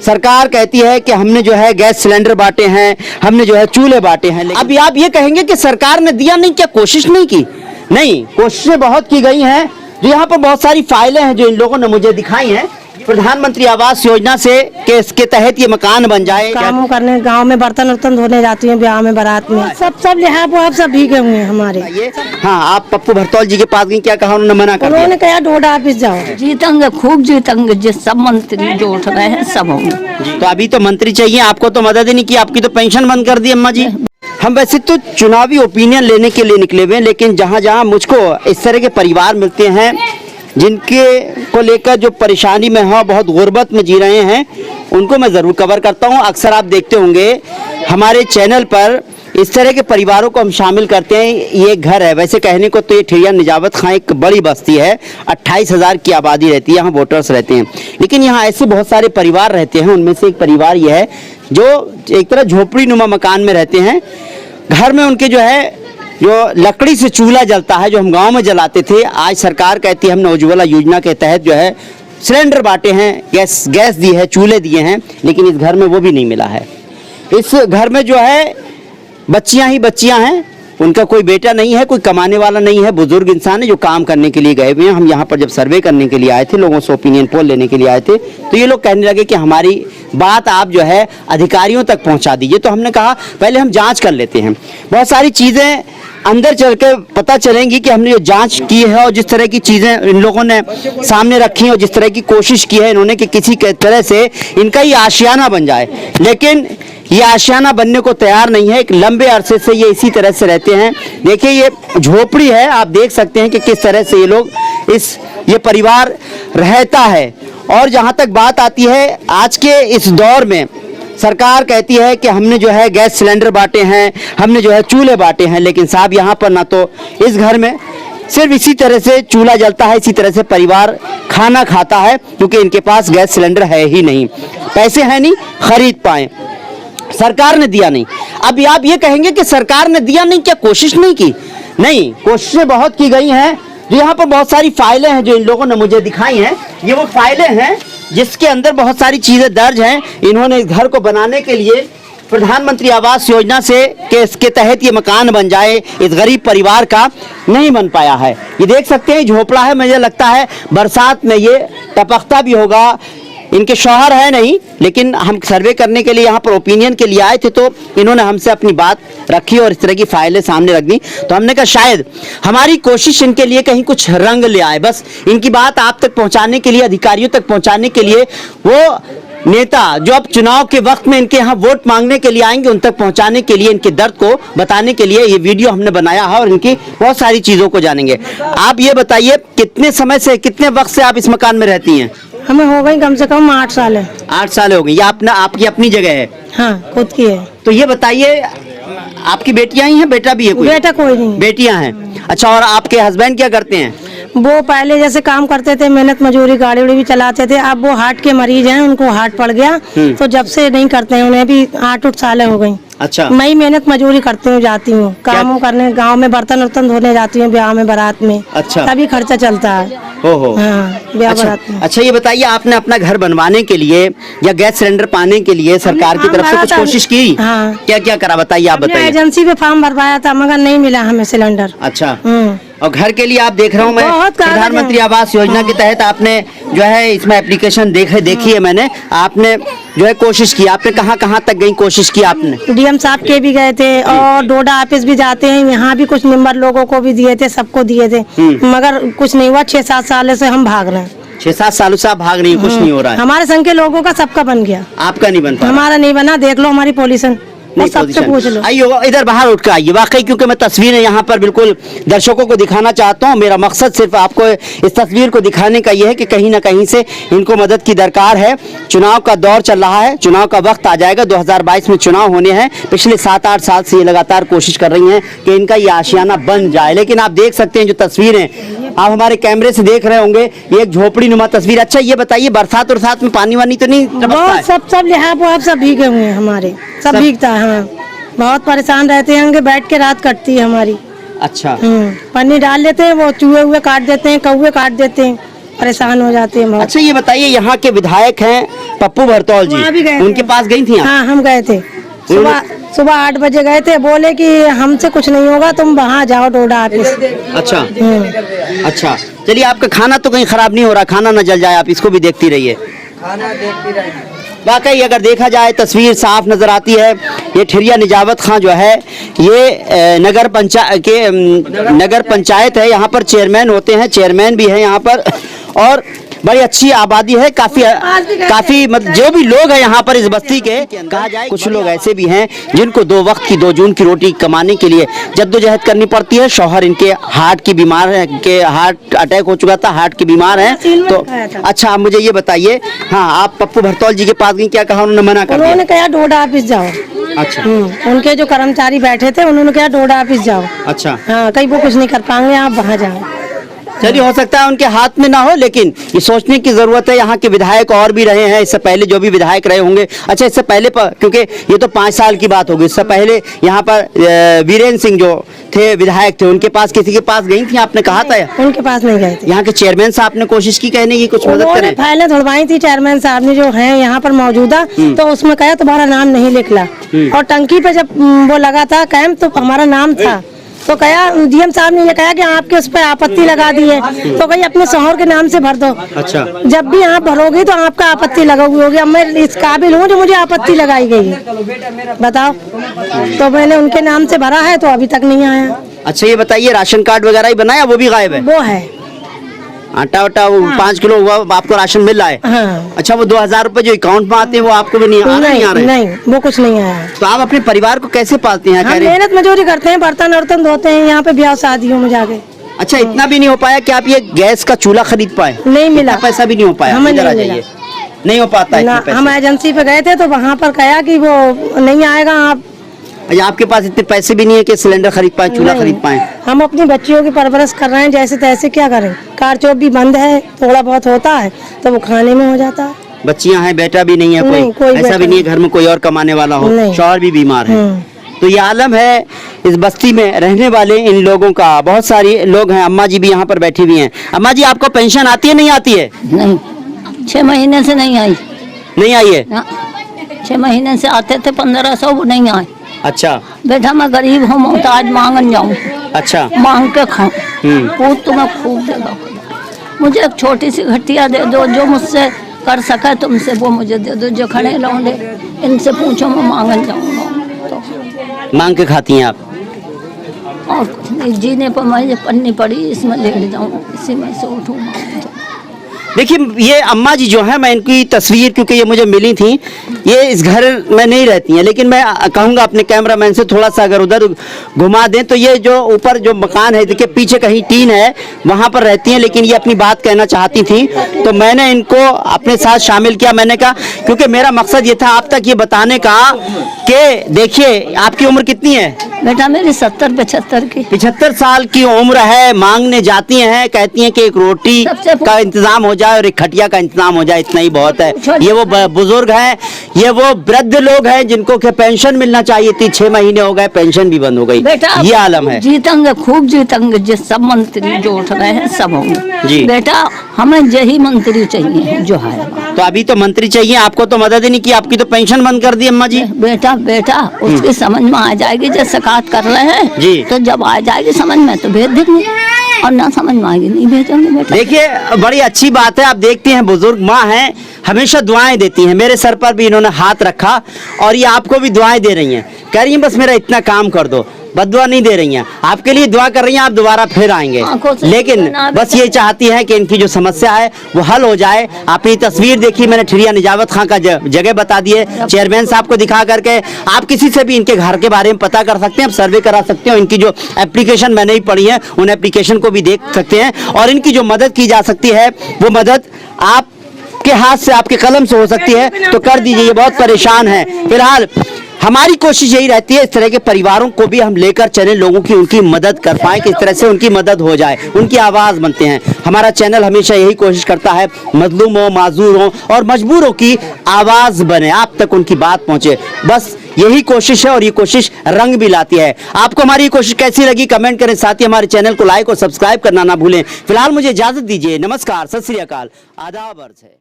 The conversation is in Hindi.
सरकार कहती है कि हमने जो है गैस सिलेंडर बांटे हैं, हमने जो है चूल्हे बांटे हैं। अभी आप ये कहेंगे कि सरकार ने दिया नहीं, क्या कोशिश नहीं की? नहीं, कोशिशें बहुत की गई हैं। जो यहाँ पर बहुत सारी फाइलें हैं जो इन लोगों ने मुझे दिखाई हैं, प्रधानमंत्री आवास योजना से के इसके तहत ये मकान बन जाए। काम करने गांव में बर्तन वर्तन धोने जाती हैं, ब्याह में बारात में सब यहाँ पे आप सब भीगे हुए हैं हमारे। हाँ, आप पप्पू भरतौल जी के पास गई, क्या कहा उन्होंने? मना कर दिया। उन्होंने कहा डोडा ऑफिस जाओ। जीतेंगे, खूब जीतेंगे, जिस सब मंत्री जो उठ रहे हैं सब होंगे। तो अभी तो मंत्री चाहिए, आपको तो मदद ही नहीं की, आपकी तो पेंशन बंद कर दी अम्मा जी। हम वैसे तो चुनावी ओपिनियन लेने के लिए निकले हुए हैं, लेकिन जहाँ जहाँ मुझको इस तरह के परिवार मिलते हैं जिनके को लेकर जो परेशानी में है, बहुत गुर्बत में जी रहे हैं, उनको मैं ज़रूर कवर करता हूं। अक्सर आप देखते होंगे हमारे चैनल पर इस तरह के परिवारों को हम शामिल करते हैं। ये घर है, वैसे कहने को तो ये ठिरिया निजावत खां एक बड़ी बस्ती है, 28,000 की आबादी रहती है, यहाँ वोटर्स रहते हैं, लेकिन यहाँ ऐसे बहुत सारे परिवार रहते हैं। उनमें से एक परिवार ये है जो एक तरह झोपड़ी नुमा मकान में रहते हैं। घर में उनके जो है जो लकड़ी से चूल्हा जलता है, जो हम गांव में जलाते थे, आज सरकार कहती है हमने उज्ज्वला योजना के तहत जो है सिलेंडर बांटे हैं, गैस दी है, चूल्हे दिए हैं, लेकिन इस घर में वो भी नहीं मिला है। इस घर में जो है बच्चियां ही बच्चियां हैं, उनका कोई बेटा नहीं है, कोई कमाने वाला नहीं है, बुजुर्ग इंसान है जो काम करने के लिए गए हुए हैं। हम यहाँ पर जब सर्वे करने के लिए आए थे, लोगों से ओपिनियन पोल लेने के लिए आए थे, तो ये लोग कहने लगे कि हमारी बात आप जो है अधिकारियों तक पहुँचा दीजिए। तो हमने कहा पहले हम जाँच कर लेते हैं, बहुत सारी चीज़ें अंदर चल के पता चलेंगी कि हमने जो जांच की है और जिस तरह की चीज़ें इन लोगों ने सामने रखी और जिस तरह की कोशिश की है इन्होंने कि किसी के तरह से इनका ये आशियाना बन जाए, लेकिन ये आशियाना बनने को तैयार नहीं है। एक लंबे अरसे से ये इसी तरह से रहते हैं। देखिए ये झोपड़ी है, आप देख सकते हैं कि किस तरह से ये लोग ये परिवार रहता है। और जहाँ तक बात आती है आज के इस दौर में, सरकार कहती है कि हमने जो है गैस सिलेंडर बांटे हैं, हमने जो है चूल्हे बांटे हैं, लेकिन साहब यहाँ पर ना तो इस घर में सिर्फ इसी तरह से चूल्हा जलता है, इसी तरह से परिवार खाना खाता है, क्योंकि इनके पास गैस सिलेंडर है ही नहीं, पैसे हैं नहीं खरीद पाए, सरकार ने दिया नहीं। अभी आप ये कहेंगे कि सरकार ने दिया नहीं, क्या कोशिश नहीं की? नहीं, कोशिशें बहुत की गई हैं। जो यहाँ पर बहुत सारी फाइलें हैं जो इन लोगों ने मुझे दिखाई हैं, ये वो फाइलें हैं जिसके अंदर बहुत सारी चीजें दर्ज हैं। इन्होंने इस घर को बनाने के लिए प्रधानमंत्री आवास योजना से के इसके तहत ये मकान बन जाए, इस गरीब परिवार का नहीं बन पाया है। ये देख सकते हैं झोपड़ा है, मुझे लगता है बरसात में ये टपकता भी होगा। इनके शौहर है नहीं, लेकिन हम सर्वे करने के लिए यहाँ पर ओपिनियन के लिए आए थे, तो इन्होंने हमसे अपनी बात रखी और इस तरह की फाइलें सामने रख दी। तो हमने कहा शायद हमारी कोशिश इनके लिए कहीं कुछ रंग ले आए, बस इनकी बात आप तक पहुँचाने के लिए, अधिकारियों तक पहुँचाने के लिए, वो नेता जो अब चुनाव के वक्त में इनके यहाँ वोट मांगने के लिए आएंगे उन तक पहुँचाने के लिए, इनके दर्द को बताने के लिए ये वीडियो हमने बनाया है और इनकी बहुत सारी चीज़ों को जानेंगे। आप ये बताइए कितने समय से, कितने वक्त से आप इस मकान में रहती हैं? हमें हो गई कम से कम 8 साल है। 8 साल हो गई। ये आपकी अपनी जगह है? हाँ, खुद की है। तो ये बताइए आपकी बेटियां ही हैं, बेटा भी है कोई? बेटा कोई नहीं। बेटियां हैं। अच्छा, और आपके हस्बैंड क्या करते हैं? वो पहले जैसे काम करते थे, मेहनत मजूरी, गाड़ी उड़ी भी चलाते थे। अब वो हार्ट के मरीज हैं, उनको हार्ट पड़ गया, तो जब से नहीं करते हैं, उन्हें भी 8 साल हो गई। अच्छा। मैं ही मेहनत मजूरी करती हूँ, जाती हूँ काम करने, गांव में बर्तन वर्तन धोने जाती हूँ, ब्याह में बारात में। अच्छा। तभी खर्चा चलता है। हो हाँ, ब्याह बारात में। अच्छा, ये बताइए आपने अपना घर बनवाने के लिए या गैस सिलेंडर पाने के लिए सरकार की तरफ से कुछ कोशिश की? हाँ। क्या क्या करा, बताइए आप बताइए। एजेंसी पे फॉर्म भरवाया था मगर नहीं मिला हमें सिलेंडर। अच्छा। और घर के लिए आप देख रहा हूँ मैं, बहुत प्रधानमंत्री आवास योजना के तहत आपने जो है इसमें एप्लीकेशन देखी है मैंने, आपने जो है कोशिश की, आपने कहाँ तक गई कोशिश की आपने? डीएम साहब के भी गए थे और डोडा ऑफिस भी जाते हैं, यहाँ भी कुछ नंबर लोगों को भी दिए थे, सबको दिए थे, मगर कुछ नहीं हुआ। 6-7 साल से हम भाग रहे हैं। 6-7 सालों से आप भाग रही हैं, कुछ नहीं हो रहा है? हमारे संघ के लोगों का सबका बन गया, आपका नहीं बन पा? हमारा नहीं बना। देख लो हमारी पोजीशन, सबसे पूछ लो। आइए इधर बाहर उठ कर आइए, वाकई क्योंकि मैं तस्वीरें यहाँ पर बिल्कुल दर्शकों को दिखाना चाहता हूँ। मेरा मकसद सिर्फ आपको इस तस्वीर को दिखाने का यह है कि कहीं ना कहीं से इनको मदद की दरकार है। चुनाव का दौर चल रहा है, चुनाव का वक्त आ जाएगा, 2022 में चुनाव होने हैं। पिछले 7-8 साल से ये लगातार कोशिश कर रही हैं कि इनका ये आशियाना बन जाए, लेकिन आप देख सकते हैं जो तस्वीरें आप हमारे कैमरे से देख रहे होंगे, ये एक झोपड़ी नुमा तस्वीर। अच्छा, ये बताइए बरसात में पानी वानी तो नहीं टपकता है? सब यहाँ पे आप सब भीगे हुए हैं, हमारे सब भीगता है। हाँ, बहुत परेशान रहते हैं, बैठ के रात कटती है हमारी। अच्छा। पन्नी डाल लेते हैं, वो चूहे हुए काट देते हैं, कौवे काट देते हैं। परेशान हो जाती है बहुत। अच्छा ये बताइए, यहाँ के विधायक हैं पप्पू भरतौल वहाँ भी जी, गए थे। उनके पास गई थी आप? हाँ हम गए थे, सुबह 8 बजे गए थे, बोले कि हमसे कुछ नहीं होगा, तुम वहाँ जाओ डोडा ऑफिस। अच्छा अच्छा, चलिए आपका खाना तो कहीं खराब नहीं हो रहा, खाना न जल जाए, आप इसको भी देखती रहिए। वाकई अगर देखा जाए तस्वीर साफ नजर आती है। ये ठिरिया निजावत खां जो है ये नगर पंचायत है, यहाँ पर चेयरमैन होते हैं, चेयरमैन भी है यहाँ पर, और बड़ी अच्छी आबादी है, काफी मतलब जो भी लोग हैं यहाँ पर इस बस्ती के, कहा जाए कुछ लोग ऐसे भी हैं जिनको 2 वक्त की 2 जून की रोटी कमाने के लिए जद्दोजहद करनी पड़ती है। शौहर इनके हार्ट की बीमार है, के हार्ट अटैक हो चुका था, हार्ट की बीमार है। तो अच्छा आप मुझे ये बताइए, हाँ आप पप्पू भरतौल जी के पास गई, क्या कहा उन्होंने? मना कर दिया? उन्होंने कहा डोडा ऑफिस जाओ। अच्छा उनके जो कर्मचारी बैठे थे उन्होंने कहा डोडा ऑफिस जाओ। अच्छा, हाँ कहीं वो कुछ नहीं कर पाएंगे, आप वहाँ जाओ। चलिए हो सकता है उनके हाथ में ना हो, लेकिन ये सोचने की जरूरत है। यहाँ के विधायक और भी रहे हैं, इससे पहले जो भी विधायक रहे होंगे। अच्छा इससे पहले क्योंकि ये तो 5 साल की बात होगी, इससे पहले यहाँ पर वीरेंद्र सिंह जो थे विधायक थे, उनके पास किसी के पास गई थी? आपने कहा था उनके पास नहीं गए थे। यहाँ के चेयरमैन साहब ने कोशिश की कहने की कुछ मदद करें? फाइलें धुलवाई थी चेयरमैन साहब ने जो है यहाँ पर मौजूदा, तो उसमें कहा तुम्हारा नाम नहीं लिखला, और टंकी पे जब वो लगा था कैंप तो हमारा नाम था, तो कहा डीएम साहब ने ये कहा कि आपके उस पर आपत्ति लगा दी है, तो कहीं अपने शौहर के नाम से भर दो। अच्छा, जब भी आप भरोगी तो आपका आपत्ति लगा हुई होगी। अब मैं इस काबिल हूँ जो मुझे आपत्ति लगाई गई है, बताओ। तो मैंने उनके नाम से भरा है, तो अभी तक नहीं आया। अच्छा ये बताइए, राशन कार्ड वगैरह ही बनाया, वो भी गायब है? वो है आटा वाटा वो 5 किलो हुआ, आपको राशन मिल रहा है? हाँ। अच्छा वो 2000 रुपए जो अकाउंट में आते हैं वो आपको भी नहीं आ रहे? नहीं वो कुछ नहीं आया। तो आप अपने परिवार को कैसे पालते हैं? हम मेहनत मजदूरी करते हैं, बर्तन वर्तन धोते हैं यहाँ पे ब्याह शादियों में जाके। अच्छा इतना भी नहीं हो पाया कि आप ये गैस का चूल्हा खरीद पाए? नहीं मिला, पैसा भी नहीं हो पाया? हमें इधर आ नहीं जाइए, नहीं हो पाता है। हम एजेंसी पे गए थे तो वहाँ पर कहा कि वो नहीं आएगा। आप आपके पास इतने पैसे भी नहीं है कि सिलेंडर खरीद पाए, चूल्हा खरीद पाए? हम अपनी बच्चियों की परवरिश कर रहे हैं जैसे तैसे, क्या करें। कार चौक भी बंद है, थोड़ा बहुत होता है तो वो खाने में हो जाता है। बच्चियां हैं, बेटा भी नहीं है कोई ऐसा भी नहीं है घर में कोई और कमाने वाला हो, शौहर भी बीमार है। तो ये आलम है इस बस्ती में रहने वाले इन लोगों का। बहुत सारे लोग हैं, अम्मा जी भी यहाँ पर बैठी हुई हैं। अम्मा जी आपको पेंशन आती है नहीं आती है? नहीं, 6 महीने से नहीं आई। नहीं आई है? 6 महीने से आते थे 1500, वो नहीं आए। अच्छा बेटा मैं गरीब हूँ, मोहताज, मांगन जाऊँ? अच्छा, मांग के खाऊं? खूब तो मैं खूब देगा। मुझे एक छोटी सी घटिया दे दो, जो मुझसे कर सके तुमसे वो मुझे दे दो। जो खड़े लौंडे इनसे पूछो, मैं मांगन जाऊँगा। तो मांग के खाती हैं आप? और कुछ नहीं, जीने पर मुझे पन्नी पड़ी, इसमें लेट जाऊँ, इसी में से उठूँ। देखिए ये अम्मा जी जो है, मैं इनकी तस्वीर क्योंकि ये मुझे मिली थी, ये इस घर में नहीं रहती हैं, लेकिन मैं कहूँगा अपने कैमरामैन से थोड़ा सा अगर उधर घुमा दें तो ये जो ऊपर जो मकान है, देखिए पीछे कहीं टीन है, वहाँ पर रहती हैं। लेकिन ये अपनी बात कहना चाहती थी तो मैंने इनको अपने साथ शामिल किया। मैंने कहा क्योंकि मेरा मकसद ये था आप तक ये बताने का कि देखिए आपकी उम्र कितनी है? बेटा मेरी 70-75 की। 75 साल की उम्र है, मांगने जाती हैं, कहती हैं कि एक रोटी का इंतजाम हो जाए और एक खटिया का इंतजाम हो जाए, इतना ही बहुत है। ये वो बुजुर्ग हैं, ये वो वृद्ध लोग हैं जिनको के पेंशन मिलना चाहिए थी, 6 महीने हो गए, पेंशन भी बंद हो गई। ये आलम है। जीतेंगे, खूब जीतेंगे, जो सब मंत्री जो उठ रहे हैं सब होंगे जी। बेटा हमें यही मंत्री चाहिए जो है। तो अभी तो मंत्री चाहिए, आपको तो मदद ही नहीं की, आपकी तो पेंशन बंद कर दी अम्मा जी। बेटा उसकी समझ में आ जाएगी, जैसे कर रहे हैं जी, तो जब आ जाएगी समझ में तो भेज देंगे, और ना समझ में आएगी नहीं भेजेंगे। बेटा देखिए बड़ी अच्छी बात है, आप देखते हैं बुजुर्ग माँ हैं, हमेशा दुआएं देती हैं। मेरे सर पर भी इन्होंने हाथ रखा और ये आपको भी दुआएं दे रही हैं, कह रही हैं बस मेरा इतना काम कर दो। बददुआ नहीं दे रही हैं, आपके लिए दुआ कर रही हैं, आप दोबारा फिर आएंगे। लेकिन बस ये चाहती हैं कि इनकी जो समस्या है वो हल हो जाए। आपने तस्वीर देखी, मैंने ठिरिया निजावत खां का जगह बता दिए, चेयरमैन साहब को दिखा करके आप किसी से भी इनके घर के बारे में पता कर सकते हैं, आप सर्वे करा सकते हो। इनकी जो एप्लीकेशन मैंने ही पढ़ी है, उन एप्लीकेशन को भी देख सकते हैं, और इनकी जो मदद की जा सकती है वो मदद आपके हाथ से, आपके कलम से हो सकती है, तो कर दीजिए। ये बहुत परेशान है। फिलहाल हमारी कोशिश यही रहती है इस तरह के परिवारों को भी हम लेकर चले, लोगों की उनकी मदद कर पाए, किस तरह से उनकी मदद हो जाए, उनकी आवाज बनते हैं। हमारा चैनल हमेशा यही कोशिश करता है मजलूमों, माजूरों और मजबूरों की आवाज बने, आप तक उनकी बात पहुंचे। बस यही कोशिश है और ये कोशिश रंग भी लाती है। आपको हमारी ये कोशिश कैसी लगी कमेंट करें, साथ ही हमारे चैनल को लाइक और सब्सक्राइब करना ना भूलें। फिलहाल मुझे इजाजत दीजिए। नमस्कार, सत श्री अकाल, आदाब अर्ज़ है।